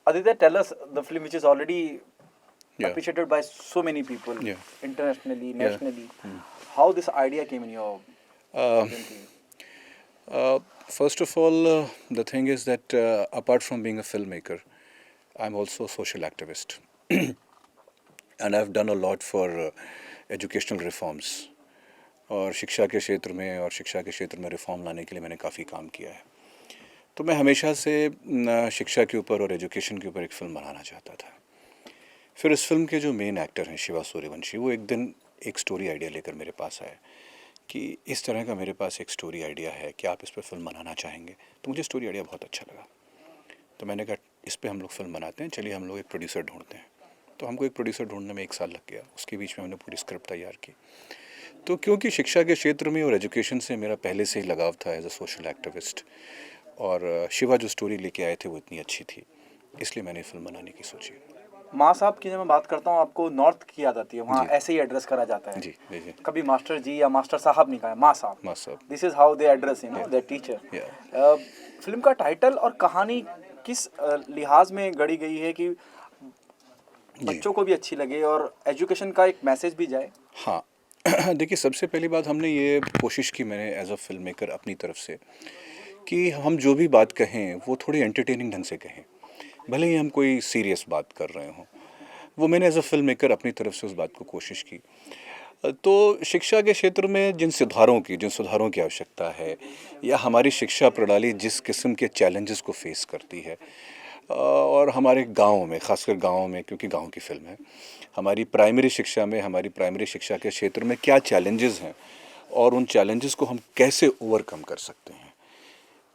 Aditya, tell us the film which is already Yeah. appreciated by so many people, Yeah. internationally, Yeah. nationally. How this idea came in your thinking? First of all, the thing is that apart from being a filmmaker, I'm also a social activist. And I've done a lot for educational reforms. और शिक्षा के क्षेत्र में reform लाने के लिए मैंने काफ़ी काम किया है. तो मैं हमेशा से शिक्षा के ऊपर और एजुकेशन के ऊपर एक फ़िल्म बनाना चाहता था. फिर इस फिल्म के जो मेन एक्टर हैं शिवा सूर्यवंशी, वो एक दिन एक स्टोरी आइडिया लेकर मेरे पास आए कि इस तरह का मेरे पास एक स्टोरी आइडिया है कि आप इस पर फिल्म बनाना चाहेंगे. तो मुझे स्टोरी आइडिया बहुत अच्छा लगा. तो मैंने कहा इस पर हम लोग फिल्म बनाते हैं, चलिए हम लोग एक प्रोड्यूसर ढूंढते हैं. तो हमको एक प्रोड्यूसर ढूंढने में 1 साल लग गया. उसके बीच में हमने पूरी स्क्रिप्ट तैयार की. तो क्योंकि शिक्षा के क्षेत्र में और एजुकेशन से मेरा पहले से ही लगाव था एज अ सोशल एक्टिविस्ट, और शिवा जो स्टोरी लेके आए थे वो इतनी अच्छी थी, इसलिए मैंने फिल्म बनाने की सोची. माँ साहब की जब मैं बात करता हूँ, आपको नॉर्थ की याद आती है, वहाँ जी. ऐसे ही एड्रेस करा जाता है. जी जी जी. कभी मास्टर जी या मास्टर साहब नहीं कहा, माँ साहब. माँ साहब. This is how they address there teacher. Yeah. Film का टाइटल और कहानी किस लिहाज में गढ़ी गई है कि बच्चों को भी अच्छी लगे और एजुकेशन का एक मैसेज भी जाए? हाँ. देखिए, सबसे पहली बात हमने ये कोशिश की, मैंने एज अ फिल्म मेकर अपनी तरफ से, कि हम जो भी बात कहें वो थोड़ी एंटरटेनिंग ढंग से कहें, भले ही हम कोई सीरियस बात कर रहे हों. वो मैंने एज अ फिल्म मेकर अपनी तरफ से उस बात को कोशिश की. तो शिक्षा के क्षेत्र में जिन सुधारों की आवश्यकता है, या हमारी शिक्षा प्रणाली जिस किस्म के चैलेंजेस को फेस करती है, और हमारे गाँव में, ख़ासकर गाँव में, क्योंकि गाँव की फिल्म है, हमारी प्राइमरी शिक्षा के क्षेत्र में क्या चैलेंजेस हैं और उन चैलेंजेस को हम कैसे ओवरकम कर सकते हैं.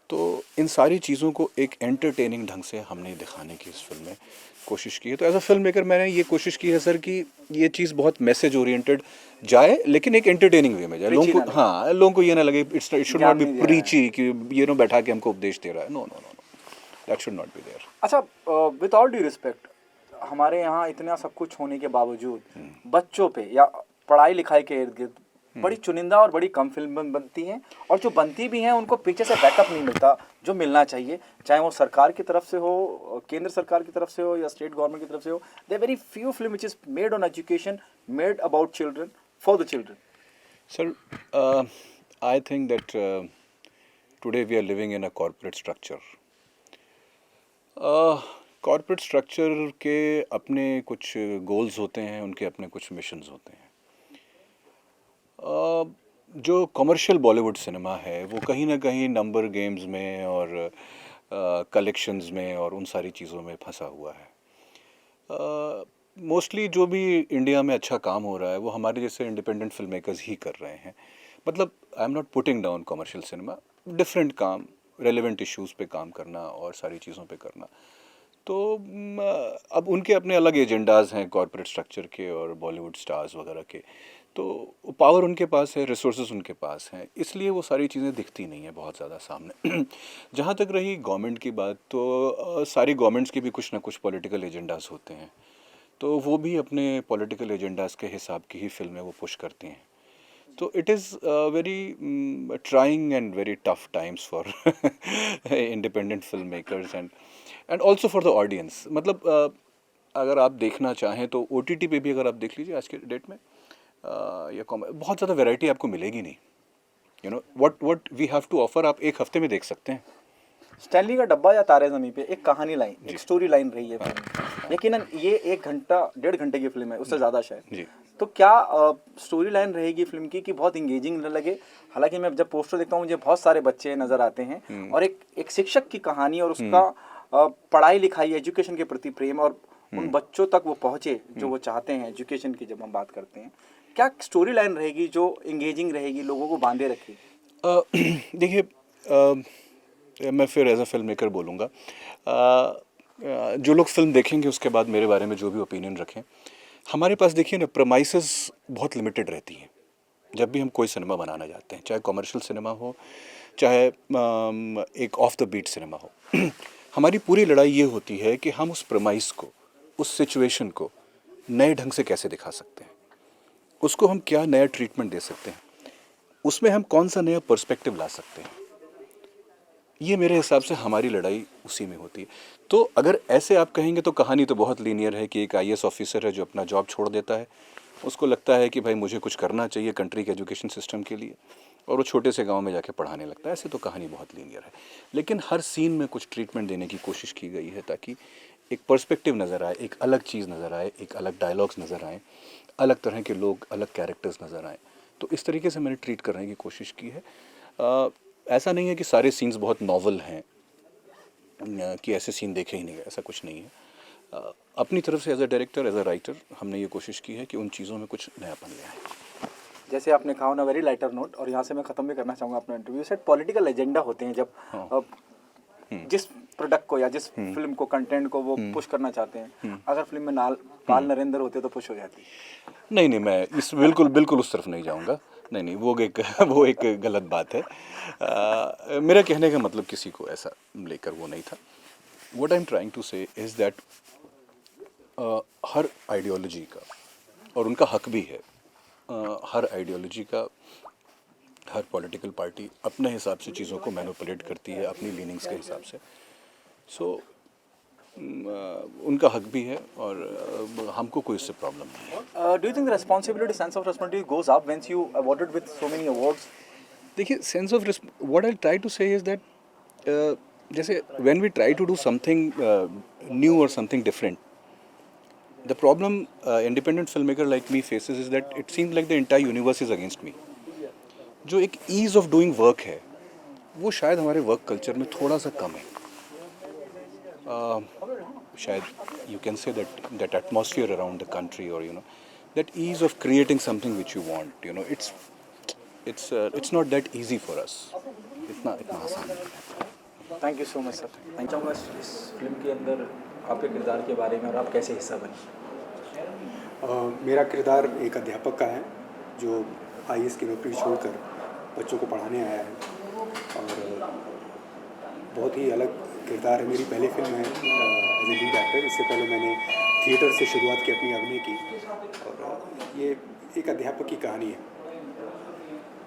तो इन सारी चीज़ों को एक एंटरटेनिंग ढंग से हमने दिखाने की इस फिल्म में कोशिश की है. तो एज अ फिल्म मेकर मैंने ये कोशिश की है सर कि ये चीज़ बहुत मैसेज ओरिएंटेड जाए, लेकिन एक एंटरटेनिंग वे में जाए. Preachy लोगों ना को, लगे. हाँ, लोगों को ये ना लगे इट शुड नॉट ज्ञान बी नहीं दे रहा है. प्रीची कि ये नो बैठा के हमको उपदेश दे रहा है. No no no no, that should not be there. अच्छा, विद ऑल ड्यू रिस्पेक्ट, हमारे यहाँ इतना सब कुछ होने के बावजूद बच्चों पे या पढ़ाई लिखाई के इर्द गिर्द बड़ी चुनिंदा और बड़ी कम फिल्म बनती हैं, और जो बनती भी हैं उनको पीछे से बैकअप नहीं मिलता जो मिलना चाहिए, चाहे वो सरकार की तरफ से हो, केंद्र सरकार की तरफ से हो या स्टेट गवर्नमेंट की तरफ से हो. There very few film which is made on education, made about children, for the children. Sir, I think that today we are living in a corporate structure. Corporate structure के अपने कुछ goals होते हैं, उनके अपने कुछ मिशंस होते हैं. जो कमर्शियल बॉलीवुड सिनेमा है वो कहीं ना कहीं नंबर गेम्स में और कलेक्शंस में और उन सारी चीज़ों में फंसा हुआ है. मोस्टली जो भी इंडिया में अच्छा काम हो रहा है वो हमारे जैसे इंडिपेंडेंट फिल्म मेकर्स ही कर रहे हैं. मतलब I am not putting down commercial cinema, different काम, रेलेवेंट इश्यूज़ पे काम करना और सारी चीज़ों पे करना. तो अब उनके अपने अलग एजेंडाज हैं कॉर्पोरेट स्ट्रक्चर के और बॉलीवुड स्टार्स वगैरह के. तो पावर उनके पास है, रिसोर्सेज उनके पास हैं, इसलिए वो सारी चीज़ें दिखती नहीं हैं बहुत ज़्यादा सामने. जहाँ तक रही गवर्नमेंट की बात, तो सारी गवर्नमेंट्स के भी कुछ ना कुछ पॉलिटिकल एजेंडाज होते हैं. तो वो भी अपने पॉलिटिकल एजेंडाज के हिसाब की ही फिल्में वो पुश करती हैं. तो it is very trying and very tough times for independent film makers and also for the audience. मतलब अगर आप देखना चाहें तो OTT पे भी अगर आप देख लीजिए आज के डेट में, या बहुत ज़्यादा वैरायटी आपको मिलेगी नहीं. You know what we have to offer आप एक हफ्ते में देख सकते हैं. स्टैनली का डब्बा या तारे ज़मीं पे एक कहानी लाइन, एक स्टोरी लाइन रही है फिल्म. यकीनन ये 1 घंटा 1.5 घंटे की फिल्म है, उससे ज़्यादा शायद. जी. तो क्या स्टोरी लाइन रहेगी फिल्म की कि बहुत इंगेजिंग न लगे? हालांकि मैं जब पोस्टर देखता हूँ मुझे बहुत सारे बच्चे नज़र आते हैं, और एक शिक्षक की कहानी और उसका पढ़ाई लिखाई, एजुकेशन के प्रति प्रेम, और उन बच्चों तक वो पहुँचे जो वो चाहते हैं एजुकेशन की. जब हम बात करते हैं, क्या स्टोरी लाइन रहेगी जो इंगेजिंग रहेगी, लोगों को बांधे रखेगी? देखिए, मैं फिर एज अ फिल्म मेकर बोलूँगा, जो लोग फिल्म देखेंगे उसके बाद मेरे बारे में जो भी ओपिनियन रखें, हमारे पास देखिए ना, प्रमाइसेस बहुत लिमिटेड रहती हैं जब भी हम कोई सिनेमा बनाना चाहते हैं, चाहे कमर्शियल सिनेमा हो, चाहे एक ऑफ द बीट सिनेमा हो. हमारी पूरी लड़ाई ये होती है कि हम उस प्रमाइस को, उस सिचुएशन को नए ढंग से कैसे दिखा सकते हैं, उसको हम क्या नया ट्रीटमेंट दे सकते हैं, उसमें हम कौन सा नया पर्सपेक्टिव ला सकते हैं. ये मेरे हिसाब से हमारी लड़ाई उसी में होती है। तो अगर ऐसे आप कहेंगे तो कहानी तो बहुत लीनियर है कि एक आईएएस ऑफिसर है जो अपना जॉब छोड़ देता है, उसको लगता है कि भाई मुझे कुछ करना चाहिए कंट्री के एजुकेशन सिस्टम के लिए, और वो छोटे से गांव में जाके पढ़ाने लगता है। ऐसे तो कहानी बहुत लीनियर है, लेकिन हर सीन में कुछ ट्रीटमेंट देने की कोशिश की गई है ताकि एक पर्सपेक्टिव नज़र आए, एक अलग चीज़ नज़र आए, एक अलग डायलॉग्स नज़र आए, अलग तरह के लोग, अलग कैरेक्टर्स नज़र आए। तो इस तरीके से मैंने ट्रीट करने की कोशिश की है। ऐसा नहीं है कि सारे सीन्स बहुत नॉवल हैं, कि ऐसे सीन देखे ही नहीं गए, ऐसा कुछ नहीं है। अपनी तरफ से as a director, as a writer, हमने ये कोशिश की है कि उन चीज़ों में कुछ नयापन ले आए। जैसे आपने कहा ना वेरी लाइटर नोट, और यहाँ से मैं ख़त्म भी करना चाहूँगा अपना इंटरव्यू सेट, पॉलिटिकल एजेंडा होते हैं जब हाँ। जिस प्रोडक्ट को या जिस फिल्म को, कंटेंट को वो पुश करना चाहते हैं, अगर फिल्म में पाल नरेंद्र होते तो पुश हो जाती। नहीं नहीं, मैं इस बिल्कुल बिल्कुल उस तरफ नहीं जाऊंगा। नहीं नहीं, वो एक गलत बात है। मेरा कहने का मतलब किसी को ऐसा लेकर वो नहीं था। What I am trying to say is that हर आइडियोलॉजी का, और उनका हक भी है, हर आइडियोलॉजी का, हर पॉलिटिकल पार्टी अपने हिसाब से चीज़ों को मैनिपुलेट करती है अपनी लीनिंग्स के हिसाब से। सो उनका हक भी है, और हमको कोई इससे प्रॉब्लम नहीं है। Do you think the responsibility, sense of responsibility goes up when you awarded with so many awards? देखिए, sense of what I try to say is that जैसे when we try to do something new और something different, the problem independent film maker like me faces is that it seems like the entire universe is against me. जो एक ease of doing work है, वो शायद हमारे work culture में थोड़ा सा कम है। शायद you can say that atmosphere around the country, और you know that ease of creating something which you want, you know it's not that easy for us. इतना इतना आसान नहीं है। Thank you so much sir. मैं चाहूँगा इस film के अंदर आपके किरदार के बारे में, और आप कैसे हिस्सा बने। मेरा किरदार एक अध्यापक का है जो आईएएस की नौकरी छोड़कर बच्चों को पढ़ाने आया है, और बहुत ही अलग किरदार है। मेरी पहली फिल्म है एज ए लीड एक्टर। इससे पहले मैंने थिएटर से शुरुआत की अपनी अभिनय की, और ये एक अध्यापक की कहानी है।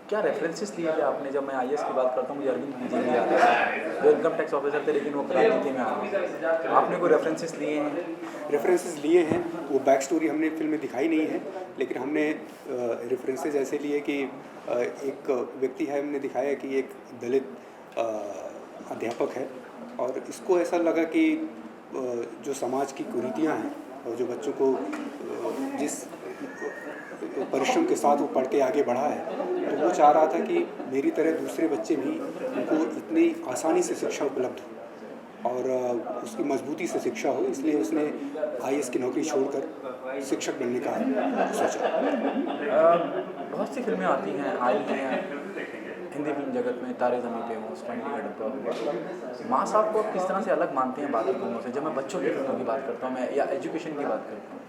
क्या रेफरेंसेस लिए थे आपने? जब मैं आईएएस की बात करता हूँ मुझे अरविंद केजरीवाल याद आता है, जो इनकम टैक्स ऑफिसर थे लेकिन वो करारनीति में आ गए। आपने कोई रेफरेंसेस लिए हैं? रेफरेंसेस लिए हैं, वो बैक स्टोरी हमने फिल्म में दिखाई नहीं है, लेकिन हमने रेफरेंसेस ऐसे लिए कि एक व्यक्ति है, हमने दिखाया कि एक दलित अध्यापक है, और इसको ऐसा लगा कि जो समाज की कुरीतियाँ हैं और जो बच्चों को जिस परिश्रम के साथ वो पढ़ के आगे बढ़ा है, तो वो चाह रहा था कि मेरी तरह दूसरे बच्चे भी उनको इतनी आसानी से शिक्षा उपलब्ध हो और उसकी मजबूती से शिक्षा हो, इसलिए उसने आईएएस की नौकरी छोड़कर शिक्षक बनने का सोचा। बहुत सी फिल्में आती हैं, आई हैं हिंदी फिल्म जगत में, तारे ज़मीं पे हो, स्टैंडली का डब्बा हुआ। माँ साहब को आप किस तरह से अलग मानते हैं बाकी फिल्मों से? जब मैं बच्चों की फिल्मों की बात करता हूँ, मैं या एजुकेशन की बात करता हूँ।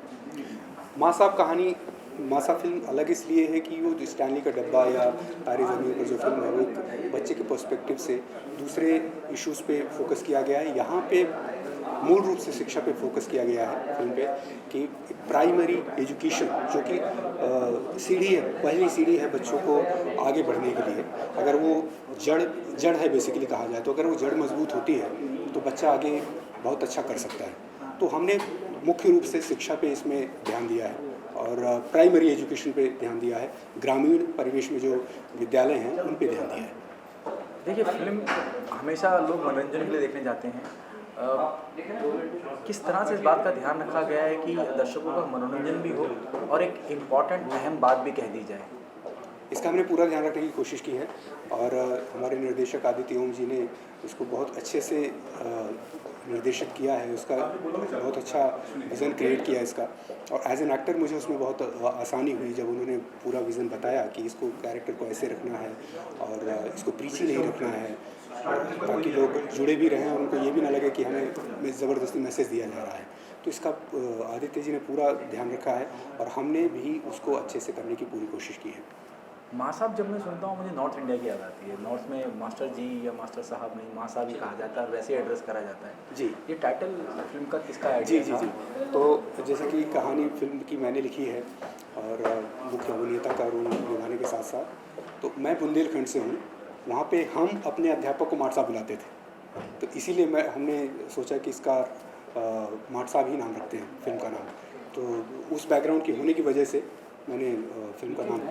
माँ साहब कहानी, माँ साहब फिल्म अलग इसलिए है कि वो जो स्टैनली का डब्बा या तारे ज़मीन पर जो फिल्म है, वो एक बच्चे के पर्सपेक्टिव से दूसरे इश्यूज़ पे फोकस किया गया है। यहाँ पे मूल रूप से शिक्षा पे फोकस किया गया है फिल्म पे, कि प्राइमरी एजुकेशन जो कि सीढ़ी है, पहली सीढ़ी है बच्चों को आगे बढ़ने के लिए। अगर वो जड़ है बेसिकली कहा जाए, तो अगर वो जड़ मजबूत होती है तो बच्चा आगे बहुत अच्छा कर सकता है। तो हमने मुख्य रूप से शिक्षा पे इसमें ध्यान दिया है और प्राइमरी एजुकेशन पे ध्यान दिया है। ग्रामीण परिवेश में जो विद्यालय हैं उन पे ध्यान दिया है। देखिए, फिल्म हमेशा लोग मनोरंजन के लिए देखने जाते हैं, किस तरह से इस बात का ध्यान रखा गया है कि दर्शकों का मनोरंजन भी हो और एक इम्पॉर्टेंट अहम बात भी कह दी जाए? इसका हमने पूरा ध्यान रखने की कोशिश की है, और हमारे निर्देशक आदित्य ओम जी ने इसको बहुत अच्छे से निर्देशित किया है। उसका बहुत अच्छा विज़न क्रिएट किया इसका, और एज एन एक्टर मुझे उसमें बहुत आसानी हुई जब उन्होंने पूरा विज़न बताया कि इसको कैरेक्टर को ऐसे रखना है और इसको प्रीची नहीं रखना है, ताकि लोग जुड़े भी रहें और उनको ये भी ना लगे कि हमें ज़बरदस्ती मैसेज दिया जा रहा है। तो इसका आदित्य जी ने पूरा ध्यान रखा है, और हमने भी उसको अच्छे से करने की पूरी कोशिश की है। माँ साहब जब मैं सुनता हूँ मुझे नॉर्थ इंडिया की याद आती है। नॉर्थ में मास्टर जी या मास्टर साहब नहीं, माँ साहब ही कहा जाता है, वैसे एड्रेस करा जाता है। जी, ये टाइटल फिल्म का किसका जी आइडिया जी था? जी। तो जैसे कि कहानी फिल्म की मैंने लिखी है, और मुख्य अभिनेता का रोल निभाने के साथ साथ, तो मैं बुंदेलखंड से हूँ। वहाँ पे हम अपने अध्यापक को माट साहब बुलाते थे। तो इसीलिए हमने सोचा कि इसका माट साहब ही नाम रखते हैं फिल्म का नाम। तो उस बैकग्राउंड की होने की वजह से मैंने फिल्म का नाम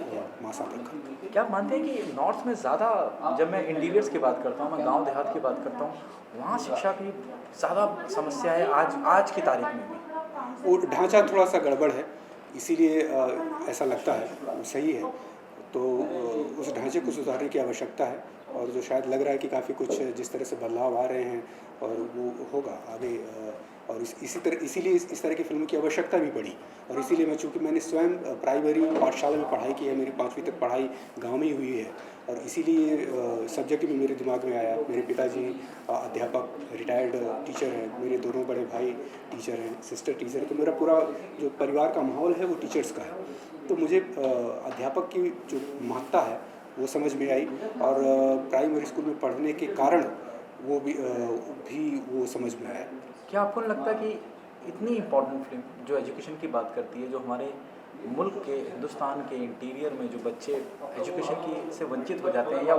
माँ साहब रखा। क्या आप मानते हैं कि नॉर्थ में ज़्यादा, जब मैं इंटीरियर्स की बात करता हूँ, मैं गांव देहात की बात करता हूँ, वहाँ शिक्षा की ज़्यादा समस्या है आज की तारीख में भी? वो ढांचा थोड़ा सा गड़बड़ है, इसीलिए ऐसा लगता है, वो सही है। तो उस ढांचे को सुधारने की आवश्यकता है, और जो शायद लग रहा है कि काफ़ी कुछ जिस तरह से बदलाव आ रहे हैं और वो होगा आगे। और इसीलिए इस तरह की फिल्मों की आवश्यकता भी पड़ी। और इसीलिए चूँकि मैंने स्वयं प्राइमरी पाठशाला में पढ़ाई की है, मेरी 5वीं तक पढ़ाई गांव में ही हुई है, और इसीलिए सब्जेक्ट भी मेरे दिमाग में आया। मेरे पिताजी अध्यापक रिटायर्ड टीचर हैं, मेरे दोनों बड़े भाई टीचर हैं, सिस्टर टीचर है, तो मेरा पूरा जो परिवार का माहौल है वो टीचर्स का है। तो मुझे अध्यापक की जो महत्ता है वो समझ में आई, और प्राइमरी स्कूल में पढ़ने के कारण वो भी वो समझ में आया। क्या आपको नहीं लगता कि इतनी इम्पोर्टेंट फिल्म जो एजुकेशन की बात करती है, जो हमारे मुल्क के, हिंदुस्तान के इंटीरियर में जो बच्चे एजुकेशन की से वंचित हो जाते हैं या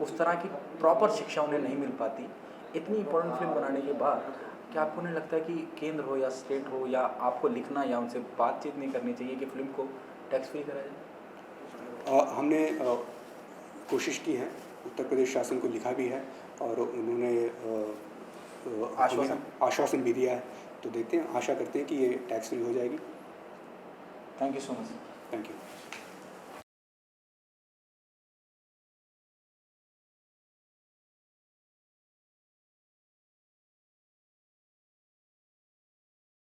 उस तरह की प्रॉपर शिक्षा उन्हें नहीं मिल पाती, इतनी इम्पोर्टेंट फिल्म बनाने के बाद क्या आपको नहीं लगता कि केंद्र हो या स्टेट हो, या आपको लिखना या उनसे बातचीत नहीं करनी चाहिए कि फिल्म को टैक्स फ्री करा जाए? हमने कोशिश की है, उत्तर प्रदेश शासन को लिखा भी है, और उन्होंने आश्वासन भी दिया है। तो देखते हैं, आशा करते हैं कि ये टैक्स फ्री हो जाएगी। Thank you so much. Thank you.